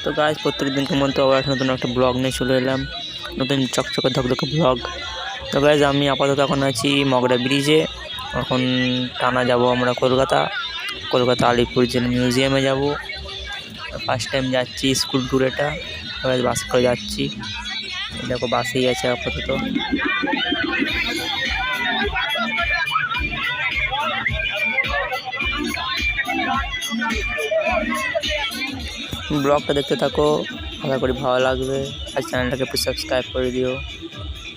তো গাইজ প্রত্যেক দিনকার মতো আবার নতুন একটা ব্লগ নিয়ে চলে এলাম, নতুন চকচকে ধকধকে ব্লগ। তো গাইজ আমি আপাতত এখন আছি মগরা ব্রিজে। এখন টানা যাব আমরা কলকাতা আলিপুর জেল মিউজিয়ামে যাব। ফার্স্ট টাইম যাচ্ছি স্কুল ট্যুর, এটা গাইজ বাস করে যাচ্ছি। দেখো বাসেই আছে আপাতত। ব্লগটা দেখতে থাকো, আশা করি ভালো লাগবে। আর চ্যানেলটাকে একটু সাবস্ক্রাইব করে দিও।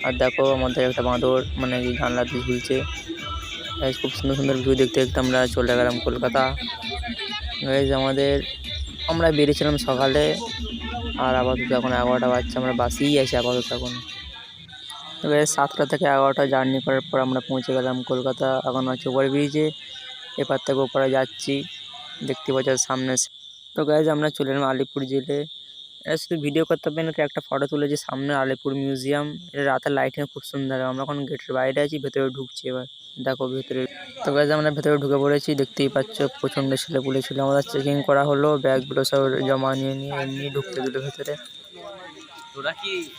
আর দেখো আমাদের একটা বাঁদর মানে কি জানলাতে ঝুলছে। খুব সুন্দর সুন্দর ভিউ দেখতে দেখতে আমরা চলে গেলাম কলকাতা। আমরা বেরিয়েছিলাম সকালে, আর আপাতত এখন 11টা বাজছে, আমরা বাসেই আছি আপাতত এখন। তবে 7টা থেকে 11টা জার্নি করার পর আমরা পৌঁছে গেলাম কলকাতা। এখন হচ্ছে ওভার ব্রিজে, এপার থেকে ওপারে যাচ্ছি, দেখতে পাচ্ছি সামনে। তো গাইজ আমরা চলে এলাম আলিপুর জেলে। এটা শুধু ভিডিও করতে হবে না, একটা ফটো তুলেছি সামনে আলিপুর মিউজিয়াম। এটা রাতের লাইটিং খুব সুন্দর। আমরা এখন গেটের বাইরে আছি, ভেতরে ঢুকছি এবার। দেখো ভেতরে। তো গাইজ আমরা ভেতরে ঢুকে পড়েছি, দেখতেই পাচ্ছ প্রচণ্ড ছেলেপুলে ছিল। আমাদের চেকিং করা হলো, ব্যাগগুলো সব জমা নিয়ে এমনি ঢুকতে দিল ভেতরে।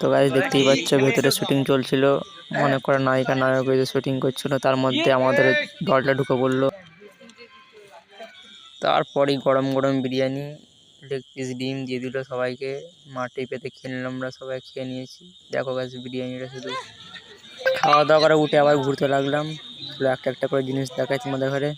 তো গাইজ দেখতেই পাচ্ছ ভেতরে শুটিং চলছিল, অনেক করা নায়িকা নায়ক শুটিং করছিল। তার মধ্যে আমাদের দলটা ঢুকে পড়লো। তারপরেই গরম গরম বিরিয়ানি, লেগ পিস, ডিম দিয়ে দিল সবাইকে। মাটি পেতে খেয়ে নিলাম, আমরা সবাই খেয়ে নিয়েছি। দেখো গাছ বিরিয়ানিটা শুধু খাওয়া দাওয়া করে উঠে আবার ঘুরতে লাগলাম। একটা একটা করে জিনিস দেখাই তোমাদের ঘরে।